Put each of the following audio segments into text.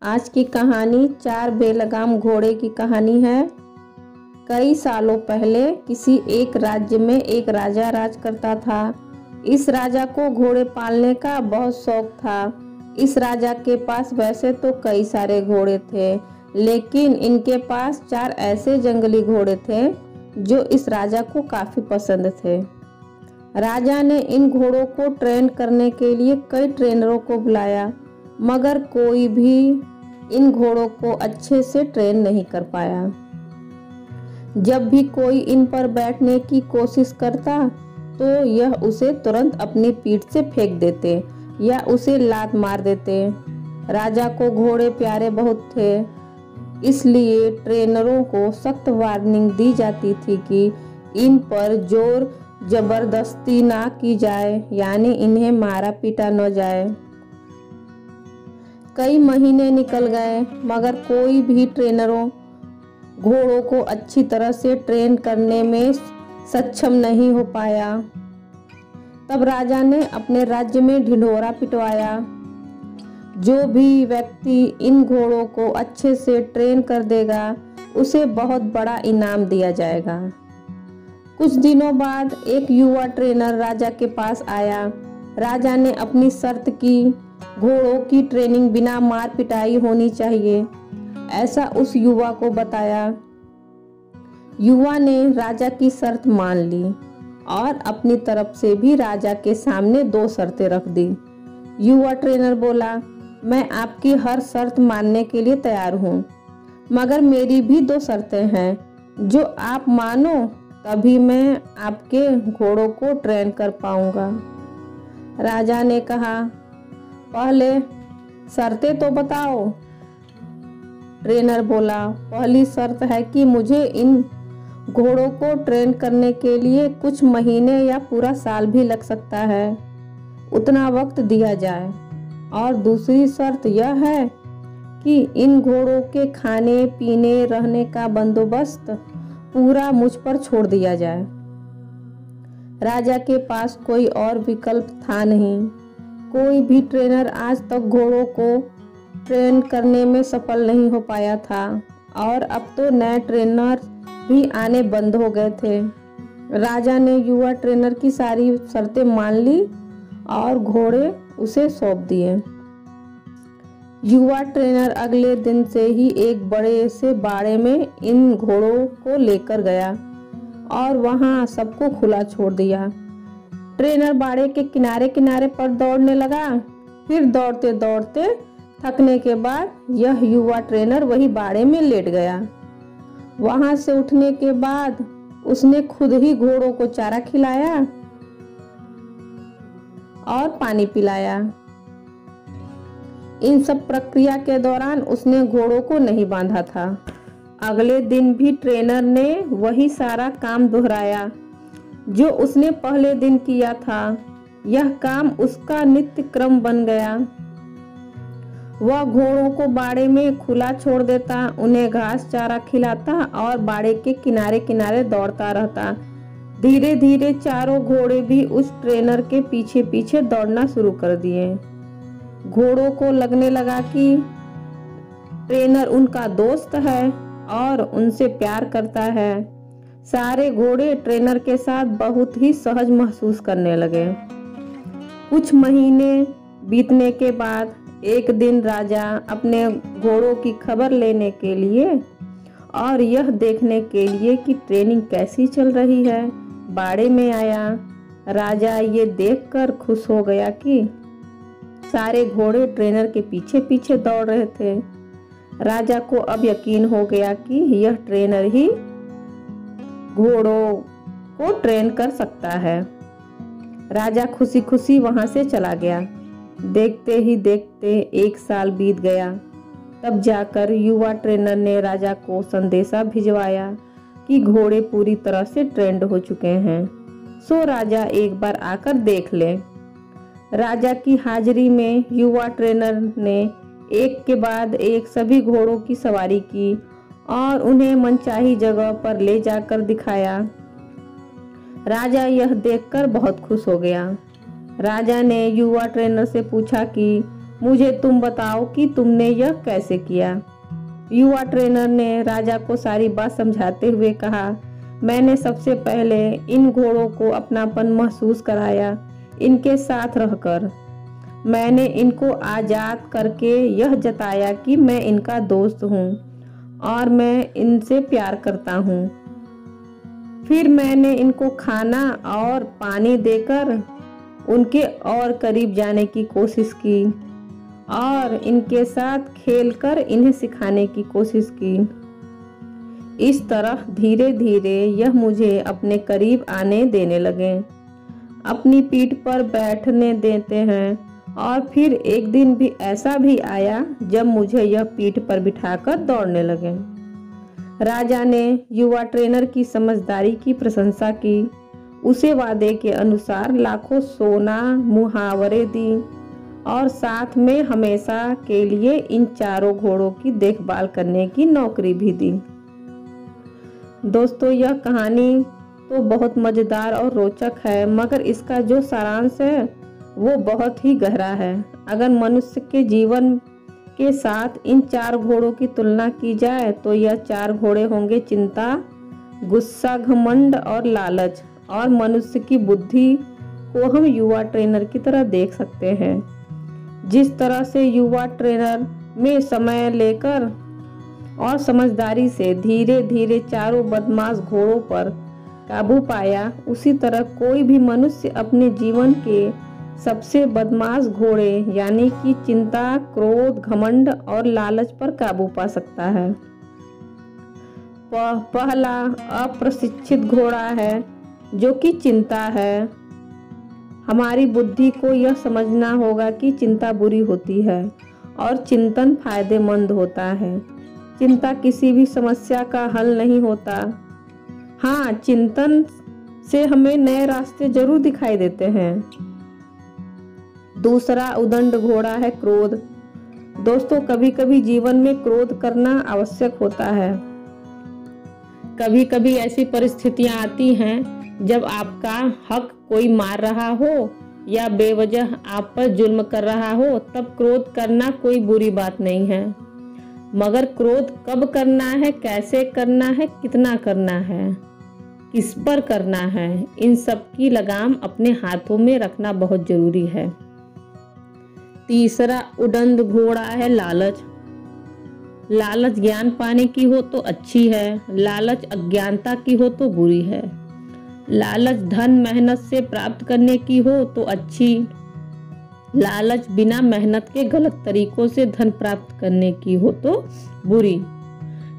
आज की कहानी चार बेलगाम घोड़े की कहानी है। कई सालों पहले किसी एक राज्य में एक राजा राज करता था। इस राजा को घोड़े पालने का बहुत शौक था। इस राजा के पास वैसे तो कई सारे घोड़े थे, लेकिन इनके पास चार ऐसे जंगली घोड़े थे जो इस राजा को काफी पसंद थे। राजा ने इन घोड़ों को ट्रेन करने के लिए कई ट्रेनरों को बुलाया, मगर कोई भी इन घोड़ों को अच्छे से ट्रेन नहीं कर पाया। जब भी कोई इन पर बैठने की कोशिश करता तो यह उसे तुरंत अपनी पीठ से फेंक देते या उसे लात मार देते। राजा को घोड़े प्यारे बहुत थे, इसलिए ट्रेनरों को सख्त वार्निंग दी जाती थी कि इन पर जोर जबरदस्ती ना की जाए, यानी इन्हें मारा पीटा न जाए। कई महीने निकल गए, मगर कोई भी ट्रेनरों घोड़ों को अच्छी तरह से ट्रेन करने में सक्षम नहीं हो पाया। तब राजा ने अपने राज्य में ढिंढोरा पिटवाया। जो भी व्यक्ति इन घोड़ों को अच्छे से ट्रेन कर देगा, उसे बहुत बड़ा इनाम दिया जाएगा। कुछ दिनों बाद एक युवा ट्रेनर राजा के पास आया। राजा ने अपनी शर्त की, घोड़ों की ट्रेनिंग बिना मार पिटाई होनी चाहिए, ऐसा उस युवा को बताया। युवा ने राजा की शर्त मान ली और अपनी तरफ से भी राजा के सामने दो शर्तें रख दी। युवा ट्रेनर बोला, मैं आपकी हर शर्त मानने के लिए तैयार हूँ, मगर मेरी भी दो शर्तें हैं। जो आप मानो तभी मैं आपके घोड़ों को ट्रेन कर पाऊंगा। राजा ने कहा, पहले शर्तें तो बताओ। ट्रेनर बोला, पहली शर्त है कि मुझे इन घोड़ों को ट्रेन करने के लिए कुछ महीने या पूरा साल भी लग सकता है, उतना वक्त दिया जाए। और दूसरी शर्त यह है कि इन घोड़ों के खाने पीने रहने का बंदोबस्त पूरा मुझ पर छोड़ दिया जाए। राजा के पास कोई और विकल्प था नहीं। कोई भी ट्रेनर आज तक घोड़ों को ट्रेन करने में सफल नहीं हो पाया था, और अब तो नए ट्रेनर भी आने बंद हो गए थे। राजा ने युवा ट्रेनर की सारी शर्तें मान ली और घोड़े उसे सौंप दिए। युवा ट्रेनर अगले दिन से ही एक बड़े से बाड़े में इन घोड़ों को लेकर गया और वहां सबको खुला छोड़ दिया। ट्रेनर बाड़े के किनारे किनारे पर दौड़ने लगा। फिर दौड़ते दौड़ते थकने के बाद यह युवा ट्रेनर वही बाड़े में लेट गया। वहां से उठने के बाद उसने खुद ही घोड़ों को चारा खिलाया और पानी पिलाया। इन सब प्रक्रिया के दौरान उसने घोड़ों को नहीं बांधा था। अगले दिन भी ट्रेनर ने वही सारा काम दोहराया जो उसने पहले दिन किया था। यह काम उसका नित्य क्रम बन गया। वह घोड़ों को बाड़े में खुला छोड़ देता, उन्हें घास चारा खिलाता और बाड़े के किनारे किनारे दौड़ता रहता। धीरे धीरे चारों घोड़े भी उस ट्रेनर के पीछे पीछे दौड़ना शुरू कर दिए। घोड़ों को लगने लगा कि ट्रेनर उनका दोस्त है और उनसे प्यार करता है। सारे घोड़े ट्रेनर के साथ बहुत ही सहज महसूस करने लगे। कुछ महीने बीतने के बाद एक दिन राजा अपने घोड़ों की खबर लेने के लिए और यह देखने के लिए कि ट्रेनिंग कैसी चल रही है, बाड़े में आया। राजा ये देखकर खुश हो गया कि सारे घोड़े ट्रेनर के पीछे पीछे दौड़ रहे थे। राजा को अब यकीन हो गया कि यह ट्रेनर ही घोड़ों को ट्रेन कर सकता है। राजा खुशी खुशी वहां से चला गया। देखते ही देखते एक साल बीत गया। तब जाकर युवा ट्रेनर ने राजा को संदेशा भिजवाया कि घोड़े पूरी तरह से ट्रेंड हो चुके हैं, सो राजा एक बार आकर देख ले। राजा की हाजिरी में युवा ट्रेनर ने एक के बाद एक सभी घोड़ों की सवारी की और उन्हें मनचाही जगह पर ले जाकर दिखाया। राजा यह देखकर बहुत खुश हो गया। राजा ने युवा ट्रेनर से पूछा कि मुझे तुम बताओ कि तुमने यह कैसे किया। युवा ट्रेनर ने राजा को सारी बात समझाते हुए कहा, मैंने सबसे पहले इन घोड़ों को अपनापन महसूस कराया। इनके साथ रहकर मैंने इनको आज़ाद करके यह जताया कि मैं इनका दोस्त हूँ और मैं इनसे प्यार करता हूँ। फिर मैंने इनको खाना और पानी देकर उनके और करीब जाने की कोशिश की और इनके साथ खेलकर इन्हें सिखाने की कोशिश की। इस तरह धीरे धीरे यह मुझे अपने करीब आने देने लगे, अपनी पीठ पर बैठने देते हैं और फिर एक दिन भी ऐसा भी आया जब मुझे यह पीठ पर बिठाकर दौड़ने लगे। राजा ने युवा ट्रेनर की समझदारी की प्रशंसा की, उसे वादे के अनुसार लाखों सोना मुहावरे दी और साथ में हमेशा के लिए इन चारों घोड़ों की देखभाल करने की नौकरी भी दी। दोस्तों, यह कहानी तो बहुत मज़ेदार और रोचक है, मगर इसका जो सारांश है वो बहुत ही गहरा है। अगर मनुष्य के जीवन के साथ इन चार घोड़ों की तुलना की जाए तो यह चार घोड़े होंगे चिंता, गुस्सा, घमंड और लालच। और मनुष्य की बुद्धि को हम युवा ट्रेनर की तरह देख सकते हैं। जिस तरह से युवा ट्रेनर में समय लेकर और समझदारी से धीरे धीरे चारों बदमाश घोड़ों पर काबू पाया, उसी तरह कोई भी मनुष्य अपने जीवन के सबसे बदमाश घोड़े यानी कि चिंता, क्रोध, घमंड और लालच पर काबू पा सकता है। पहला अप्रशिक्षित घोड़ा है जो कि चिंता है। हमारी बुद्धि को यह समझना होगा कि चिंता बुरी होती है और चिंतन फायदेमंद होता है। चिंता किसी भी समस्या का हल नहीं होता। हाँ, चिंतन से हमें नए रास्ते जरूर दिखाई देते हैं। दूसरा उदंड घोड़ा है क्रोध। दोस्तों, कभी कभी जीवन में क्रोध करना आवश्यक होता है। कभी कभी ऐसी परिस्थितियां आती हैं जब आपका हक कोई मार रहा हो या बेवजह आप पर जुल्म कर रहा हो, तब क्रोध करना कोई बुरी बात नहीं है। मगर क्रोध कब करना है, कैसे करना है, कितना करना है, किस पर करना है, इन सब की लगाम अपने हाथों में रखना बहुत जरूरी है। तीसरा उदंड घोड़ा है लालच। लालच ज्ञान पाने की हो तो अच्छी है, लालच अज्ञानता की हो तो बुरी है। लालच धन मेहनत से प्राप्त करने की हो तो अच्छी, लालच बिना मेहनत के गलत तरीकों से धन प्राप्त करने की हो तो बुरी।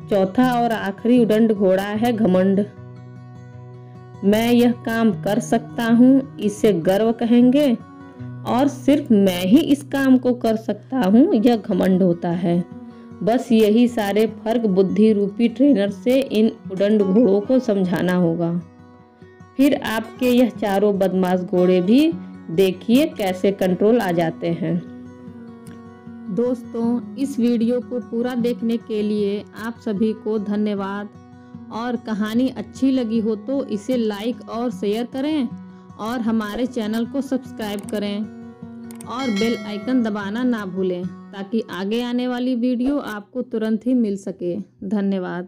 चौथा और आखिरी उदंड घोड़ा है घमंड। मैं यह काम कर सकता हूँ, इसे गर्व कहेंगे और सिर्फ मैं ही इस काम को कर सकता हूँ, यह घमंड होता है। बस यही सारे फर्क बुद्धि रूपी ट्रेनर से इन उदंड घोड़ों को समझाना होगा। फिर आपके यह चारों बदमाश घोड़े भी देखिए कैसे कंट्रोल आ जाते हैं। दोस्तों, इस वीडियो को पूरा देखने के लिए आप सभी को धन्यवाद। और कहानी अच्छी लगी हो तो इसे लाइक और शेयर करें और हमारे चैनल को सब्सक्राइब करें और बेल आइकन दबाना ना भूलें ताकि आगे आने वाली वीडियो आपको तुरंत ही मिल सके। धन्यवाद।